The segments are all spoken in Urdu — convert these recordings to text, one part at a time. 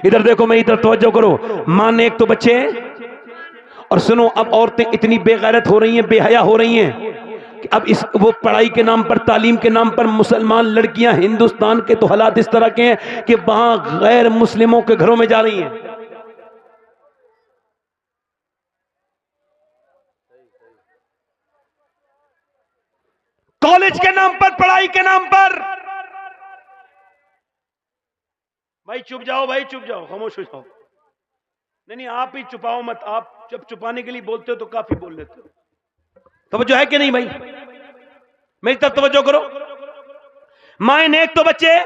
ادھر دیکھو میری طرف توجہ کرو، ماں نے ایک تو بچے ہیں، اور سنو اب عورتیں اتنی بے غیرت ہو رہی ہیں، بے حیا ہو رہی ہیں کہ اب وہ پڑھائی کے نام پر، تعلیم کے نام پر مسلمان لڑکیاں، ہندوستان کے تو حالات اس طرح کے ہیں کہ وہاں غیر مسلموں کے گھروں میں جا رہی ہیں۔ کالج کے نام پر، پڑھائی کے نام پر، بھائی چپ جاؤ، بھائی چپ جاؤ، خاموش ہو جاؤ۔ نہیں آپ ہی چھپاؤ مت، آپ جب چھپانے کے لیے بولتے ہو تو کافی بول لیتے ہو۔ توجہ ہے کہ نہیں بھائی؟ میری طرف توجہ کرو۔ مائیں نے ایک تو بچے،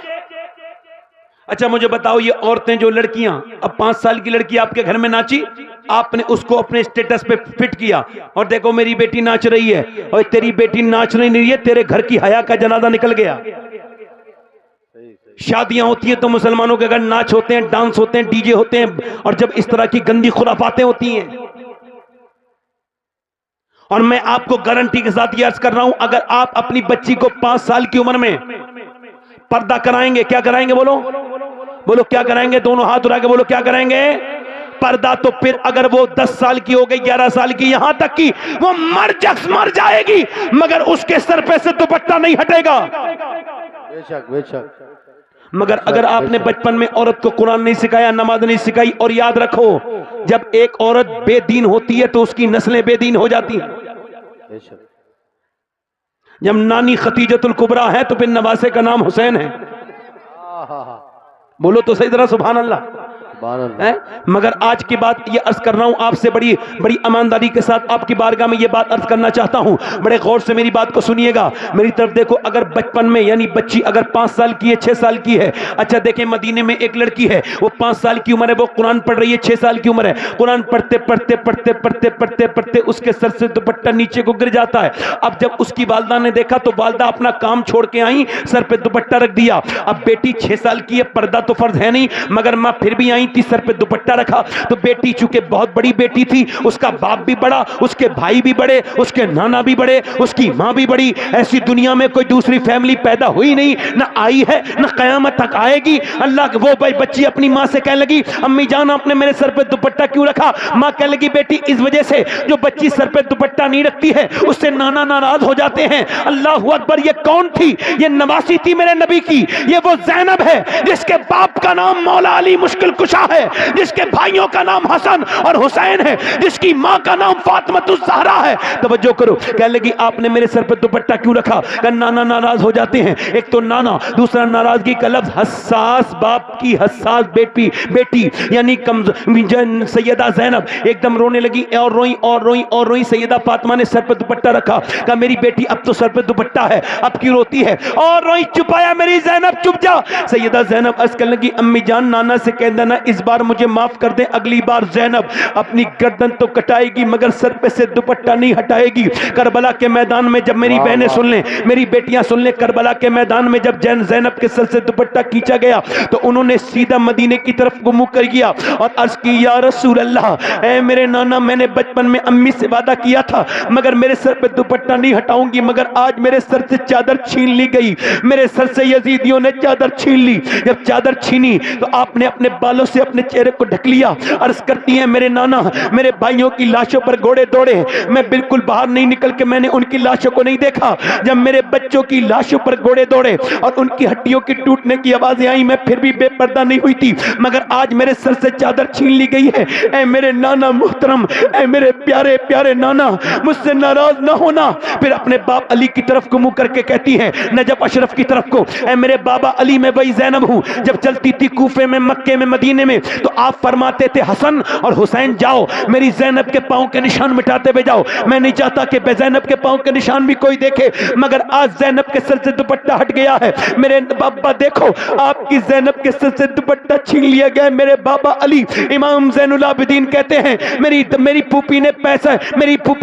اچھا مجھے بتاؤ یہ عورتیں جو لڑکیاں، اب 5 سال کی لڑکی آپ کے گھر میں ناچی، آپ نے اس کو اپنے اسٹیٹس پہ فٹ کیا اور دیکھو میری بیٹی ناچ رہی ہے، اور تیری بیٹی ناچ نہیں ہے، تیرے گھر کی حیا کا جنازہ نکل گیا۔ شادیاں ہوتی ہیں تو مسلمانوں کے گھر ناچ ہوتے ہیں، ڈانس ہوتے ہیں، ڈی جے ہوتے ہیں، اور جب اس طرح کی گندی خرافاتیں ہوتی ہیں، اور میں آپ کو گارنٹی کے ساتھ یہ عرض کر رہا ہوں، اگر آپ اپنی بچی کو 5 سال کی عمر میں پردہ کرائیں گے، کیا کرائیں گے بولو کیا کرائیں گے؟ دونوں ہاتھ اٹھا کے بولو کیا کرائیں گے؟ پردہ۔ تو پھر اگر وہ 10 سال کی ہو گئی، 11 سال کی، یہاں تک کہ وہ مر جائے گی، مگر اس کے سر پہ سے دوپٹہ نہیں ہٹے گا۔ بے شک بے شک۔ مگر اگر آپ نے بچپن میں عورت کو قرآن نہیں سکھایا، نماز نہیں سکھائی، اور یاد رکھو جب ایک عورت بے دین ہوتی ہے تو اس کی نسلیں بے دین ہو جاتی ہیں۔ بے شک۔ جب نانی خدیجۃ الکبریٰ ہے تو پھر نواسے کا نام حسین ہے۔ بولو تو صحیح طرح سبحان اللہ۔ مگر آج کی بات یہ عرض کر رہا ہوں آپ سے، بڑی ایمانداری کے ساتھ آپ کی بارگاہ میں یہ بات عرض کرنا چاہتا ہوں، بڑے غور سے میری بات کو سنیے گا، میری طرف دیکھو۔ اگر بچپن میں یعنی بچی اگر 5 سال کی ہے، 6 سال کی ہے، اچھا دیکھیں مدینے میں ایک لڑکی ہے، وہ 5 سال کی عمر ہے، وہ قرآن پڑھ رہی ہے، 6 سال کی عمر ہے، قرآن پڑھتے اس کے سر سے دوپٹہ نیچے کو گر جاتا ہے۔ اب جب اس کی والدہ نے دیکھا تو والدہ اپنا کام چھوڑ کے آئیں، سر پہ دوپٹہ رکھ دیا۔ اب بیٹی 6 سال کی ہے، پردہ تو فرض ہے نہیں، مگر ماں پھر بھی آئی تھی، سر پہ دوپٹہ رکھا۔ تو بیٹی چونکہ بہت بڑی بیٹی تھی، اس کا باپ بھی بڑا، اس کے بھائی بھی بڑے، اس کے نانا بھی بڑے، اس کی ماں بھی بڑی، ایسی دنیا میں کوئی دوسری فیملی پیدا ہوئی نہیں، نہ آئی ہے، نہ قیامت تک آئے گی۔ اللہ وہ بچی اپنی ماں سے کہنے لگی، امی جان آپ نے میرے سر پہ دوپٹہ کیوں رکھا؟ ماں کہنے لگی بیٹی اس وجہ سے، جو بچی سر پہ دوپٹہ نہیں رکھتی ہے اس سے نانا ناراض ہو جاتے ہیں۔ اللہ اکبر۔ یہ کون تھی؟ یہ نواسی تھی میرے نبی کی، یہ وہ زینب ہے جس کے باپ کا نام مولا علی مشکل کشا ہے، جس کے بھائیوں کا نام حسن اور حسین ہے، جس کی ماں کا نام فاطمہ الزہرا ہے۔ توجہ کرو، کہنے لگی آپ نے میرے سر پہ دوپٹہ کیوں رکھا؟ کہ نانا ناراض ہو جاتے ہیں۔ ایک تو نانا، دوسرا ناراضگی کا لفظ، حساس باپ کی حساس بیٹی یعنی سیدہ زینب ایک دم رونے لگی، اور روئی۔ سیدہ فاطمہ نے سر پہ دوپٹہ رکھا، کہا میری بیٹی اب تو سر پہ دوپٹہ ہے، اب کیوں روتی ہے؟ اور روئی، چپایا میری زینب چپ جا۔ سیدہ زینب عرض کرنے لگی امی جان نانا سے کہہ دینا اس بار مجھے معاف کر دیں، اگلی بار زینب اپنی گردن تو کٹائے گی مگر سر پہ سے دوپٹہ نہیں ہٹائے گی۔ کربلا کے میدان میں جب میری بہنیں سن لیں، میری بیٹیاں سن لیں، کربلا کے میدان میں جب زینب کے سر سے دوپٹہ کھینچا گیا تو انہوں نے سیدھا مدینے کی طرف منہ کر گیا اور عرض کی یا رسول اللہ، اے میرے نانا میں نے بچپن میں امی سے وعدہ کیا تھا مگر میرے سر پہ دوپٹہ نہیں ہٹاؤں گی، مگر آج میرے سر سے چادر چھین لی گئی، میرے سر سے یزیدیوں نے چادر چھین لی۔ جب چادر چھینی تو آپ نے اپنے بالوں سے اپنے چہرے کو ڈھک لیا۔ عرض کرتی ہیں میرے نانا میرے بھائیوں کی لاشوں پر گھوڑے دوڑے، میں بالکل باہر نہیں نکل کے میں نے ان کی لاشوں کو نہیں دیکھا، جب میرے بچوں کی لاشوں پر گھوڑے دوڑے اور ان کی ہڈیوں کی ٹوٹنے کی آوازیں آئیں میں پھر بھی بے پردہ نہیں ہوئی تھی، مگر آج میرے سر سے چادر چھین لی گئی ہے۔ اے میرے نانا محترم، اے میرے پیارے پیارے نانا، مجھ سے ناراض نہ ہونا۔ پھر اپنے باپ علی کی طرف کو منہ کر کے کہتی ہیں نجف اشرف کی طرف کو، اے میرے بابا علی میں وہی زینب ہوں جب چلتی تھی کوفے میں، مکے میں، مدینے میں تو آپ فرماتے تھے حسن اور حسین جاؤ میری زینب کے پاؤں کے نشان مٹاتے ہوئے جاؤ، میں نہیں چاہتا کہ بے زینب کے پاؤں کے نشان بھی کوئی دیکھے، مگر آج زینب کے سر سے دوپٹہ ہٹ گیا ہے، میرے بابا دیکھو آپ کی زینب کے سر سے دوپٹہ چھین لیا گیا۔ میرے بابا علی امام زین العابدین کہتے ہیں میری پھوپھی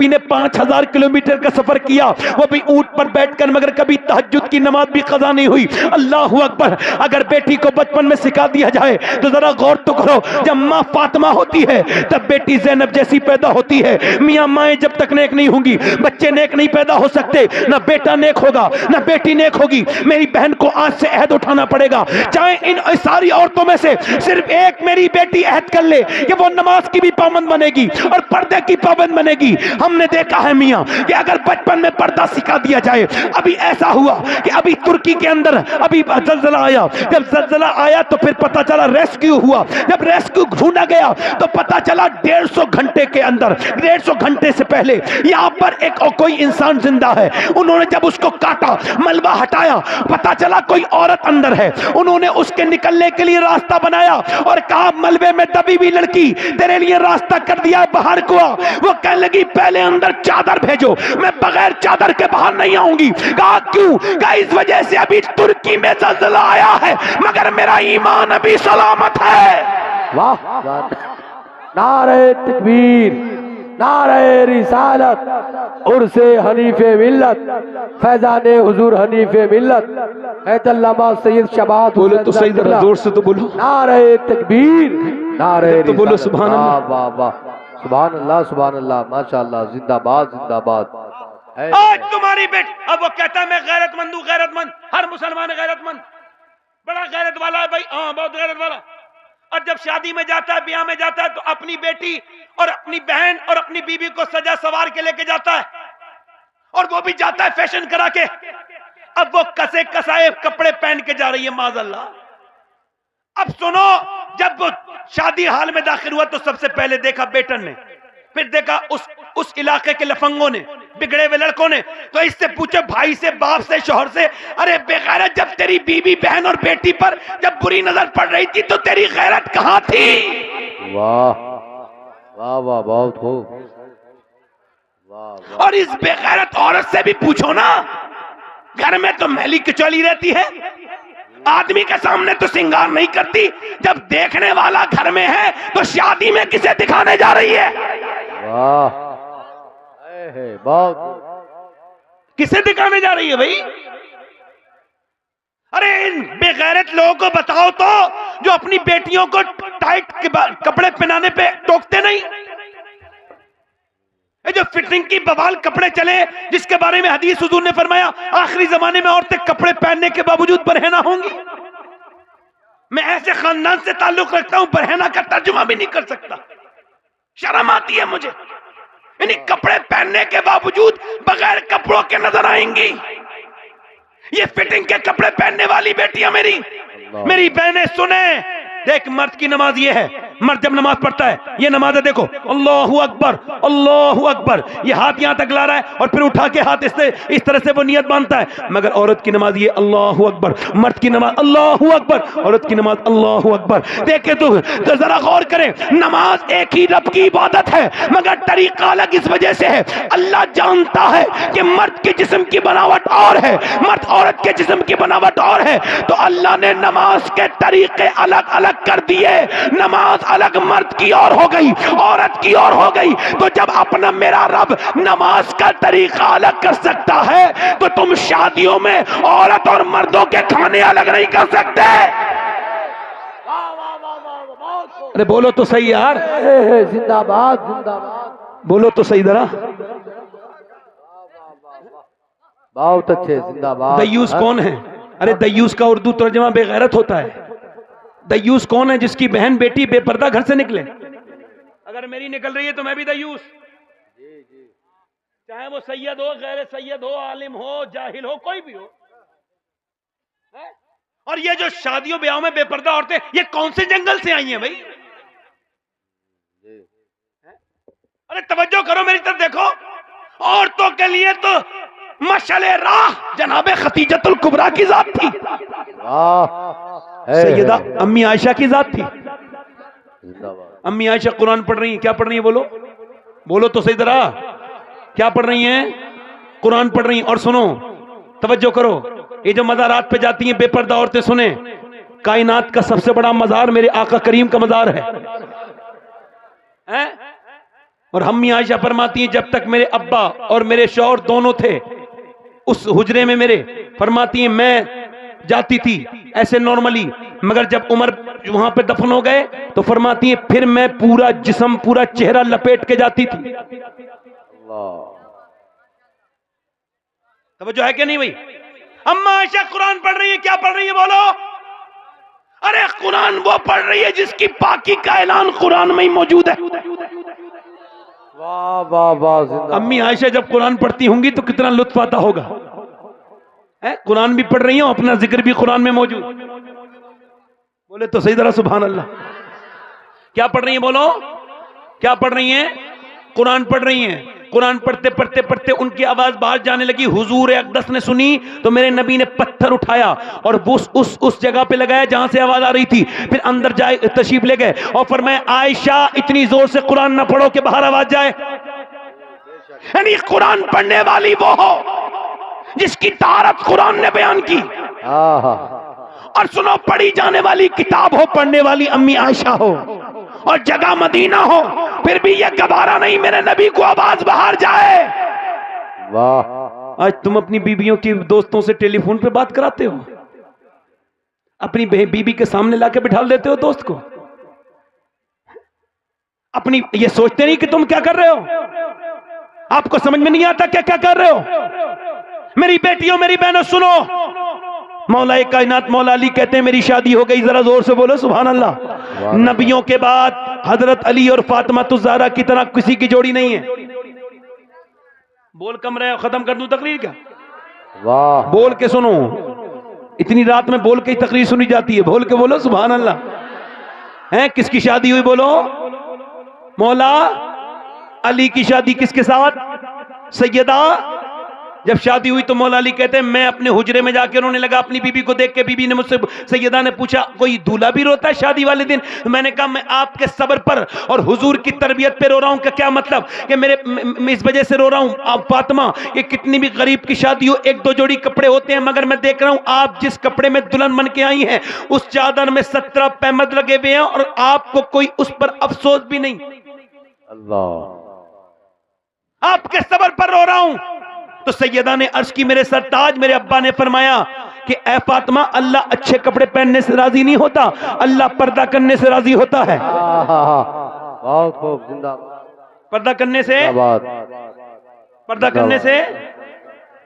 نے 5000 کلومیٹر کا سفر کیا، وہ بھی اونٹ پر بیٹھ کر، مگر کبھی تہجد کی نماز بھی قضا نہیں ہوئی۔ اللہ اکبر۔ اگر بیٹی کو بچپن میں سکھا دیا جائے تو ذرا غور غور تو کرو، جب ماں فاطمہ ہوتی ہے تب بیٹی زینب جیسی پیدا ہوتی ہے۔ میاں مائیں جب تک نیک نہیں ہوں گی بچے نیک نہیں پیدا ہو سکتے، نہ بیٹا نیک ہوگا نہ بیٹی نیک ہوگی۔ میری بہن کو آج سے عہد اٹھانا پڑے گا، چاہے ان ساری عورتوں میں سے صرف ایک میری بیٹی عہد کر لے کہ وہ نماز کی بھی پابند بنے گی اور پردے کی پابند بنے گی۔ ہم نے دیکھا ہے میاں کہ اگر بچپن میں پردہ سکھا دیا جائے، ابھی ایسا ہوا کہ ابھی ترکی کے اندر ابھی زلزلہ آیا، جب زلزلہ آیا تو پھر پتہ چلا ریسکیو ہوا، جب ریسکیو ڈھونڈا گیا تو پتہ چلا 150 گھنٹے کے اندر 150 گھنٹے سے پہلے یہاں پر ایک کوئی انسان زندہ ہے۔ انہوں نے جب اس کو کاٹا، ملبہ ہٹایا، پتہ چلا کوئی عورت اندر ہے۔ انہوں نے اس کے نکلنے کے لیے راستہ بنایا اور کہا ملبے میں دبی ہوئی لڑکی تیرے لیے راستہ کر دیا ہے، باہر کو آ۔ وہ کہنے لگی پہلے اندر چادر بھیجو، میں بغیر چادر کے باہر نہیں آؤں گی۔ کہا کیوں؟ کہا اس وجہ سے ابھی ترکی میں زلزلہ آیا ہے مگر میرا ایمان ابھی سلامت ہے۔ واہ، نعرہ تکبیر، نعرہ رسالت، عرس حنیف ملت، فیضان حضور حنیف ملت، حید علامہ سید شبات بولو تو صحیح ذرا زور سے تو بولو، نعرہ تکبیر، نعرہ تو بولو رسالت۔ سبحان اللہ۔ واہ واہ، سبحان اللہ سبحان اللہ، ماشاءاللہ، زندہ باد زندہ باد۔ آج تمہاری بیٹی، اب وہ کہتا ہے میں غیرت مند ہوں، غیرت مند، ہر مسلمان غیرت مند، بڑا غیرت والا ہے بھائی، ہاں بہت غیرت والا۔ اور جب شادی میں جاتا ہے، بیاہ میں جاتا ہے تو اپنی بیٹی اور اپنی بہن اور اپنی بیوی کو سجا سوار کے لے کے جاتا ہے، اور وہ بھی جاتا ہے فیشن کرا کے۔ اب وہ کسے کسائے کپڑے پہن کے جا رہی ہے معاذ اللہ۔ اب سنو، جب وہ شادی حال میں داخل ہوا تو سب سے پہلے دیکھا بیٹن نے، پھر دیکھا اس علاقے کے لفنگوں نے، بگڑے ہوئے لڑکوں نے، تو اس سے پوچھے بھائی سے، باپ سے، شوہر سے، ارے بے غیرت، جب تیری بیوی بہن اور بیٹی پر جب بری نظر پڑ رہی تھی تو تیری غیرت کہاں تھی؟ واہ واہ واہ، بہت خوب، واہ۔ اور اس بے غیرت عورت سے بھی پوچھو نا، گھر میں تو میلی کچولی رہتی ہے، آدمی کے سامنے تو سنگار نہیں کرتی، جب دیکھنے والا گھر میں ہے تو شادی میں کسے دکھانے جا رہی ہے؟ واہ، بہت کسے دکھانے جا رہی ہے بھائی؟ ارے ان بے غیرت لوگوں کو بتاؤ تو، جو اپنی بیٹیوں کو ٹائٹ کپڑے پہنانے پہ ٹوکتے نہیں، یہ جو فٹنگ کی بوال کپڑے چلے، جس کے بارے میں حدیث حضور نے فرمایا آخری زمانے میں عورتیں کپڑے پہننے کے باوجود برہنہ ہوں گی۔ میں ایسے خاندان سے تعلق رکھتا ہوں، برہنہ کا ترجمہ بھی نہیں کر سکتا، شرم آتی ہے مجھے۔ یعنی کپڑے پہننے کے باوجود بغیر کپڑوں کے نظر آئیں گی۔ یہ فٹنگ کے کپڑے پہننے والی بیٹیاں میری بہنیں سنیں، دیکھ مرد کی نماز یہ ہے، مرد جب نماز پڑھتا ہے یہ نماز ہے، دیکھو اللہ اکبر اللہ اکبر، یہ ہاتھ یہاں تک لا رہا ہے اور پھر اٹھا کے ہاتھ اس طرح سے وہ نیت باندھتا ہے۔ مگر عورت کی نماز یہ اللہ اکبر، مرد کی نماز اللہ اکبر، عورت کی نماز اللہ اکبر۔ دیکھیں تو ذرا غور کریں، نماز ایک ہی رب کی عبادت ہے مگر طریقہ الگ اس وجہ سے ہے، اللہ جانتا ہے کہ مرد کے جسم کی بناوٹ اور ہے، مرد عورت کے جسم کی بناوٹ اور ہے، تو اللہ نے نماز کے طریقے الگ الگ کر دیے، نماز الگ مرد کی اور ہو گئی، عورت کی اور ہو گئی۔ تو جب اپنا میرا رب نماز کا طریقہ الگ کر سکتا ہے تو تم شادیوں میں عورت اور مردوں کے کھانے الگ نہیں کر سکتے۔ ارے بولو تو صحیح یار، زندہ باد زندہ باد، بولو تو صحیح ذرا۔ بہت اچھے، زندہ باد۔ دیوس کون ہے؟ ارے دیوس کا اردو ترجمہ بے غیرت ہوتا ہے۔ دیوس کون ہے؟ جس کی بہن بیٹی بے پردہ گھر سے نکلے۔ اگر میری نکل رہی ہے تو میں بھی دیوس، چاہے وہ سید ہو، غیر سید ہو، عالم ہو، جاہل ہو، کوئی بھی ہو۔ اور یہ جو شادیوں بیاہوں میں بے پردہ عورتیں، یہ کون سے جنگل سے آئی ہیں بھائی؟ ارے توجہ کرو میری طرف دیکھو، عورتوں کے لیے تو مشعل راہ جناب خدیجۃ الکبریٰ کی ذات تھی، سیدہ امی عائشہ کی ذات تھی۔ امی عائشہ قرآن پڑھ رہی ہیں، کیا پڑھ رہی ہیں؟ بولو تو صحیح ذرا، کیا پڑھ رہی ہیں؟ قرآن پڑھ رہی ہیں۔ اور سنو، توجہ کرو، یہ جو مزارات پہ جاتی ہیں بے پردہ عورتیں، سنیں، کائنات کا سب سے بڑا مزار میرے آقا کریم کا مزار ہے۔ اور امی عائشہ فرماتی ہیں جب تک میرے ابا اور میرے شوہر دونوں تھے اس حجرے میں میرے، فرماتی ہیں میں جاتی تھی ایسے نارملی، مگر جب عمر وہاں پہ دفن ہو گئے تو فرماتی ہیں پھر میں پورا جسم پورا چہرہ لپیٹ کے جاتی تھی۔ توجہ ہے کہ نہیں بھائی؟ اما عائشہ قرآن پڑھ رہی ہے، کیا پڑھ رہی ہے بولو؟ ارے قرآن وہ پڑھ رہی ہے جس کی پاکی کا اعلان قرآن میں ہی موجود ہے۔ واہ واہ واہ زندہ امی عائشہ جب قرآن پڑھتی ہوں گی تو کتنا لطف آتا ہوگا۔ قرآن بھی پڑھ رہی ہیں، اپنا ذکر بھی قرآن میں موجود، بولے تو صحیح طرح سبحان اللہ۔ کیا پڑھ رہی ہیں بولو؟ کیا پڑھ رہی ہیں؟ قرآن پڑھ رہی ہیں۔ قرآن پڑھتے پڑھتے پڑھتے ان کی آواز باہر جانے لگی، حضور اقدس نے سنی تو میرے نبی نے پتھر اٹھایا اور اس جگہ پہ لگایا جہاں سے آواز آ رہی تھی، پھر اندر جائے تشریف لے گئے اور فرمایا عائشہ اتنی زور سے قرآن نہ پڑھو کہ باہر آواز جائے۔ یعنی قرآن پڑھنے والی وہ ہو جس کی طہارت قرآن نے بیان کی، اور سنو پڑھی جانے والی کتاب ہو، پڑھنے والی امی عائشہ ہو، اور جگہ مدینہ ہو، پھر بھی یہ گوارا نہیں میرے نبی کو آواز باہر جائے۔ واہ آج تم اپنی بیویوں کی دوستوں سے ٹیلی فون پہ بات کراتے ہو، اپنی بیوی کے سامنے لا کے بٹھا دیتے ہو دوست کو، اپنی یہ سوچتے نہیں کہ تم کیا کر رہے ہو؟ آپ کو سمجھ میں نہیں آتا کیا کیا کر رہے ہو؟ میری بیٹیوں میری بہنوں سنو، مولا کائنات مولا علی کہتے ہیں میری شادی ہو گئی، ذرا زور سے بولو سبحان اللہ۔ نبیوں کے بعد حضرت علی اور فاطمہ الزہرا کی طرح کسی کی جوڑی نہیں ہے۔ بول کم رہے، ختم کر دوں تقریر کیا؟ واہ بول کے سنو، اتنی رات میں بول کے ہی تقریر سنی جاتی ہے، بول کے بولو سبحان اللہ۔ ہیں کس کی شادی ہوئی بولو؟ مولا علی کی شادی کس کے ساتھ؟ سیدہ۔ جب شادی ہوئی تو مولا علی کہتے ہیں میں اپنے حجرے میں جا کے رونے لگا، اپنی بیوی کو دیکھ کے بیوی نے مجھ سے، سیدہ نے پوچھا کوئی دولہا بھی روتا ہے شادی والے دن؟ میں نے کہا میں آپ کے صبر پر اور حضور کی تربیت پہ رو رہا ہوں۔ کہ کیا مطلب؟ کہ میں اس وجہ سے رو رہا ہوں آپ فاطمہ کہ کتنی بھی غریب کی شادی ہو ایک دو جوڑی کپڑے ہوتے ہیں، مگر میں دیکھ رہا ہوں آپ جس کپڑے میں دلہن بن کے آئی ہیں اس چادر میں 17 پیمد لگے ہوئے ہیں اور آپ کو کوئی اس پر افسوس بھی نہیں۔ اللہ آپ کے صبر پر رو رہا ہوں۔ تو سیدہ نے عرض کی میرے سرتاج، میرے ابا نے فرمایا کہ اے فاطمہ اللہ اچھے کپڑے پہننے سے راضی نہیں ہوتا، اللہ پردہ کرنے سے راضی ہوتا ہے۔ بہت خوب زندہ پردہ کرنے سے، باد پردہ کرنے سے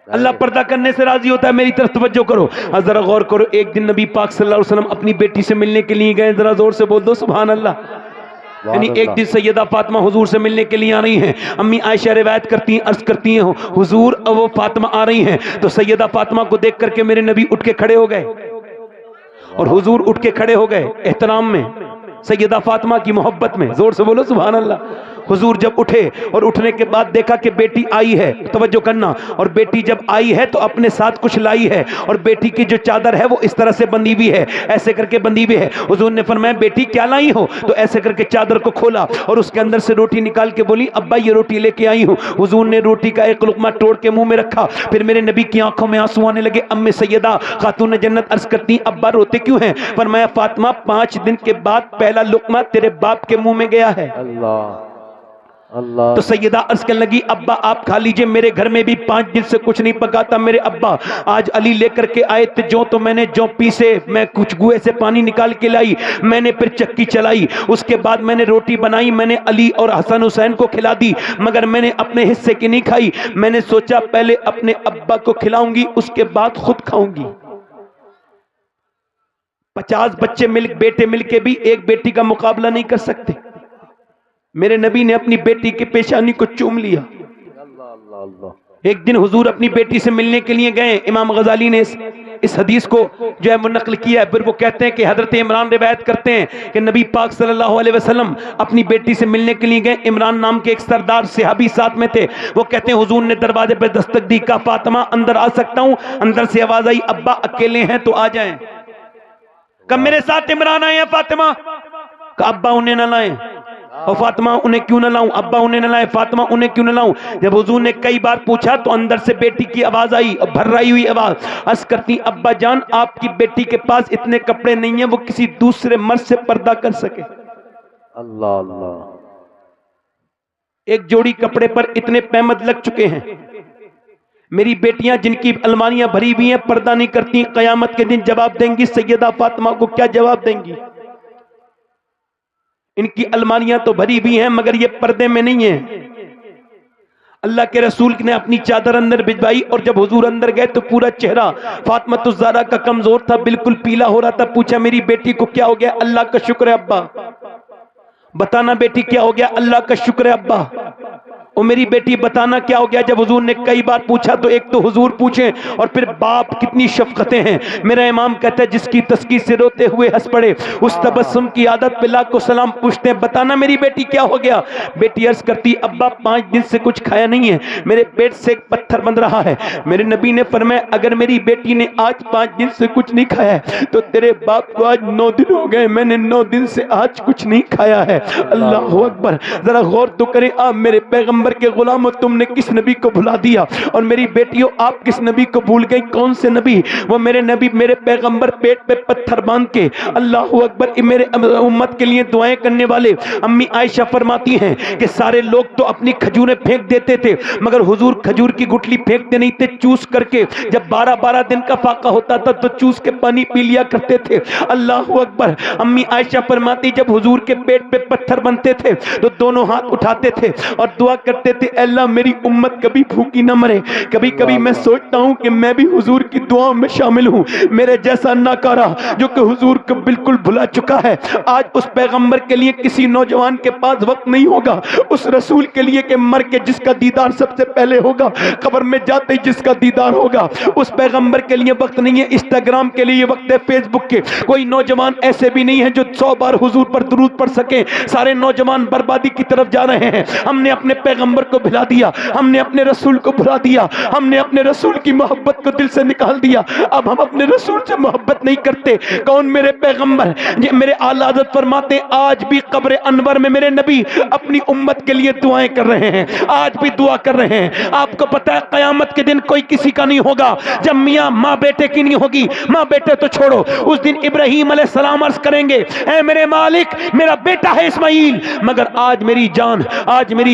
اللہ پردہ کرنے سے راضی ہوتا ہے۔ میری طرف توجہ کرو، ذرا غور کرو۔ ایک دن نبی پاک صلی اللہ علیہ وسلم اپنی بیٹی سے ملنے کے لیے گئے، ذرا زور سے بول دو سبحان اللہ۔ یعنی ایک دن سیدہ فاطمہ حضور سے ملنے کے لیے آ رہی ہیں، امی عائشہ روایت کرتی ہیں، عرض کرتی ہیں حضور وہ فاطمہ آ رہی ہیں، تو سیدہ فاطمہ کو دیکھ کر کے میرے نبی اٹھ کے کھڑے ہو گئے اور حضور اٹھ کے کھڑے ہو گئے احترام میں، سیدہ فاطمہ کی محبت میں، زور سے بولو سبحان اللہ۔ حضور جب اٹھے اور اٹھنے کے بعد دیکھا کہ بیٹی آئی ہے، توجہ کرنا، اور بیٹی جب آئی ہے تو اپنے ساتھ کچھ لائی ہے، اور بیٹی کی جو چادر ہے وہ اس طرح سے بندھی ہوئی ہے، ایسے کر کے بندھی ہوئی ہے۔ حضور نے فرمایا بیٹی کیا لائی ہو؟ تو ایسے کر کے چادر کو کھولا اور اس کے اندر سے روٹی نکال کے بولی ابا یہ روٹی لے کے آئی ہوں۔ حضور نے روٹی کا ایک لقمہ توڑ کے منہ میں رکھا، پھر میرے نبی کی آنکھوں میں آنسو آنے لگے۔ ام سیدہ خاتون جنت عرض کرتی ابا روتے کیوں ہیں؟ فرمایا فاطمہ 5 دن کے بعد پہلا لقمہ تیرے باپ کے منہ میں گیا ہے۔ اللہ اللہ تو سیدہ عرض کرنے لگی ابا آپ کھا لیجئے، میرے گھر میں بھی 5 دن سے کچھ نہیں پکا تھا، میرے ابا آج علی لے کر کے آئے تھے جو، تو میں نے جو پیسے، میں کچھ گوئے سے پانی نکال کے لائی، میں نے پھر چکی چلائی، اس کے بعد میں نے روٹی بنائی، میں نے علی اور حسن حسین کو کھلا دی، مگر میں نے اپنے حصے کی نہیں کھائی، میں نے سوچا پہلے اپنے ابا کو کھلاؤں گی اس کے بعد خود کھاؤں گی۔ 50 بچے بیٹے مل کے بھی ایک بیٹی کا مقابلہ نہیں کر سکتے۔ میرے نبی نے اپنی بیٹی کی پیشانی کو چوم لیا۔ ایک دن حضور اپنی بیٹی سے ملنے کے لیے گئے، امام غزالی نے اس حدیث کو جو ہے وہ نقل کیا ہے، پھر وہ کہتے ہیں کہ حضرت عمران روایت کرتے ہیں کہ نبی پاک صلی اللہ علیہ وسلم اپنی بیٹی سے ملنے کے لیے گئے، عمران نام کے ایک سردار صحابی ساتھ میں تھے، وہ کہتے ہیں حضور نے دروازے پہ دستک دی، کہا فاطمہ اندر آ سکتا ہوں؟ اندر سے آواز آئی ابا اکیلے ہیں تو آ جائیں۔ کہا میرے ساتھ عمران آئے ہیں فاطمہ؟ کہا ابا انہیں نہ لائیں۔ اور فاطمہ انہیں کیوں نہ لاؤں؟ ابا انہیں نہ لائے، فاطمہ انہیں کیوں نہ لاؤں؟ جب حضور نے کئی بار پوچھا تو اندر سے بیٹی کی آواز آئی، بھرائی ہوئی آواز، عرض کرتی ابا جان آپ کی بیٹی کے پاس اتنے کپڑے نہیں ہیں وہ کسی دوسرے مرد سے پردہ کر سکے۔ اللہ اللہ ایک جوڑی کپڑے پر اتنے پیمد لگ چکے ہیں، میری بیٹیاں جن کی الماریاں بھری ہوئی ہیں پردہ نہیں کرتی، قیامت کے دن جواب دیں گی سیدہ فاطمہ کو کیا جواب دیں گی؟ ان کی الماریاں تو بھری ہوئی ہیں مگر یہ پردے میں نہیں ہیں۔ اللہ کے رسول نے اپنی چادر اندر بھجوائی اور جب حضور اندر گئے تو پورا چہرہ فاطمہ الزہرا کا کمزور تھا، بالکل پیلا ہو رہا تھا۔ پوچھا میری بیٹی کو کیا ہو گیا؟ اللہ کا شکر ہے ابا۔ بتانا بیٹی کیا ہو گیا؟ اللہ کا شکر ہے ابا۔ اور میری بیٹی بتانا کیا ہو گیا؟ جب حضور نے کئی بار پوچھا تو ایک تو حضور پوچھیں اور پھر باپ کتنی شفقتیں ہیں۔ میرا امام کہتا ہے جس کی تسکی سے روتے ہوئے ہنس پڑے اس تبسم کی عادت پہ لاکھ کو سلام پوچھتے ہیں بتانا میری بیٹی کیا ہو گیا؟ بیٹی عرض کرتی ابا 5 دن سے کچھ کھایا نہیں ہے، میرے پیٹ سے ایک پتھر بن رہا ہے۔ میرے نبی نے فرمایا اگر میری بیٹی نے آج 5 دن سے کچھ نہیں کھایا ہے تو تیرے باپ کو آج 9 دن ہو گئے، میں نے 9 دن سے آج کچھ نہیں کھایا ہے۔ اللہ اکبر، ذرا غور تو کریں آپ میرے پیغمبر کے غلاموں تم نے کس نبی کو بھلا دیا؟ اور میری بیٹیوں آپ کس نبی کو بھول گئی؟ کون سے نبی؟ وہ میرے نبی میرے پیغمبر پیٹ پہ پتھر باندھ کے اللہ اکبر میرے امت کے لیے دعائیں کرنے والے۔ امی عائشہ فرماتی ہیں کہ سارے لوگ تو اپنی کھجوریں پھینک دیتے تھے مگر حضور کھجور کی گٹلی پھینکتے نہیں تھے، چوس کر کے جب 12 دن کا فاقہ ہوتا تھا تو چوس کے پانی پی لیا کرتے تھے۔ اللہ اکبر، امی عائشہ فرماتی جب حضور کے پیٹ پہ پتھر بنتے تھے تو دونوں ہاتھ اٹھاتے تھے اور دعا کرتے تھے اے اللہ میری امت کبھی بھوکی نہ مرے۔ کبھی کبھی میں سوچتا ہوں کہ میں بھی حضور کی دعاؤں میں شامل ہوں، میرے جیسا ناکارہ جو کہ حضور کو بالکل بھلا چکا ہے۔ آج اس پیغمبر کے لیے کسی نوجوان کے پاس وقت نہیں ہوگا، اس رسول کے لیے کہ مر کے جس کا دیدار سب سے پہلے ہوگا، قبر میں جاتے ہی جس کا دیدار ہوگا، اس پیغمبر کے لیے وقت نہیں ہے۔ انسٹاگرام کے لیے وقت ہے، فیس بک کے کوئی نوجوان ایسے بھی نہیں ہے جو 100 بار حضور پر درود پڑھ سکیں۔ سارے نوجوان بربادی کی طرف جا رہے ہیں۔ ہم نے اپنے پیغمبر کو بھلا دیا، ہم نے اپنے رسول کو بھلا دیا، ہم نے اپنے رسول کی محبت کو دل سے نکال دیا، اب ہم اپنے رسول سے محبت نہیں کرتے۔ کون؟ میرے پیغمبر۔ میرے اعلیٰ حضرت فرماتے ہیں آج بھی قبر انور میں میرے نبی اپنی امت کے لیے دعائیں کر رہے ہیں، آج بھی دعا کر رہے ہیں۔ آپ کو پتا ہے قیامت کے دن کوئی کسی کا نہیں ہوگا، جب میاں ماں بیٹے کی نہیں ہوگی، ماں بیٹے تو چھوڑو، اس دن ابراہیم علیہ السلام عرض کریں گے اے میرے مالک میرا بیٹا ہے اسماعیل مگر آج میری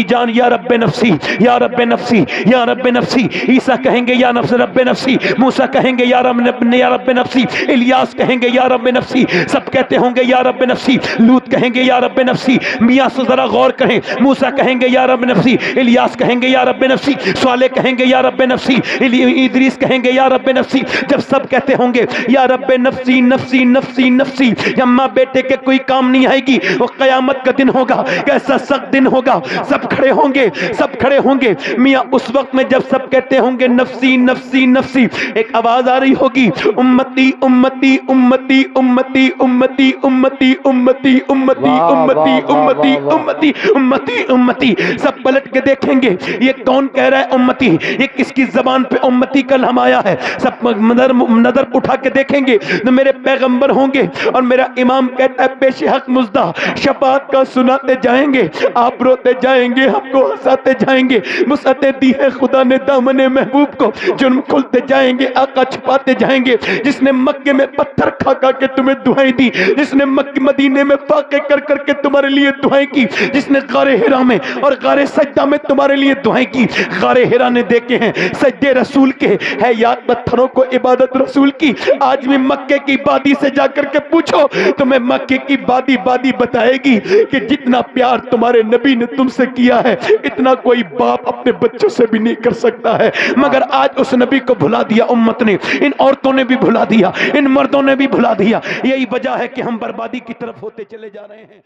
جان یا رب نفسی یا رب نفسی یا رب نفسی۔ عیسیٰ کہیں گے یا نفس رب نفسی، موسیٰ کہیں گے یا رب نفسی، الیاس کہیں گے یا رب نفسی، سب کہتے ہوں گے یا رب نفسی، لوط کہیں گے یا رب نفسی۔ میاں سے ذرا غور کریں، موسیٰ کہیں گے یا رب نفسی، الیاس کہیں گے یا رب نفسی، صالح کہیں گے یا رب نفسی، ادریس کہیں گے یا رب نفسی۔ جب سب کہتے ہوں گے یا رب نفسی نفسی نفسی نفسی، یا ماں بیٹے کے کوئی کام نہیں آئے گی، وہ قیامت کا دن ہوگا، کیسا سخت دن ہوگا۔ سب کھڑے ہوں گے، سب کھڑے ہوں گے میاں اس وقت میں جب سب کہتے ہوں گے نفسی نفسی نفسی، ایک آواز آ رہی ہوگی امتی امتی امتی امتی امتی امتی امتی امتی امتی امتی امتی امتی امتی۔ سب پلٹ کے دیکھیں گے یہ کون کہہ رہا ہے امتی، یہ کس کی زبان پہ امتی کا لفظ آیا ہے۔ سب نظر اٹھا کے دیکھیں گے تو میرے پیغمبر ہوں گے اور میرا امام کہتا ہے پیش حق مزدہ شفاعت کا سناتے جائیں گے، آپ روتے جائیں گے، ہم کو ہنساتے جائیں گے۔ وسعتیں دی ہے خدا نے دامن محبوب کو، جرم کھلتے جائیں گے، آقا چھپاتے جائیں گے۔ جس نے مکے میں پتھر کھا کھا کے تمہیں دعائیں دی، جس نے مکہ مدینے میں فاقے کر کر کے تمہارے لیے دعائیں کی، جس نے غار حرا میں اور غار سجدہ میں تمہارے لیے دعائیں کی۔ غار حرا نے دیکھے ہیں سجدے رسول کے، ہے یاد پتھروں کو عبادت رسول کی۔ آج بھی مکے کی وادی سے جا کر کے پوچھو تمہیں مکے کی وادی بتائے گی کہ جتنا پیار تمہارے نبی نے تم سے کیا ہے اتنا کوئی باپ اپنے بچوں سے بھی نہیں کر سکتا ہے۔ مگر آج اس نبی کو بھلا دیا امت نے، ان عورتوں نے بھی بھلا دیا، ان مردوں نے بھی بھلا دیا۔ یہی وجہ ہے کہ ہم بربادی کی طرف ہوتے چلے جا رہے ہیں۔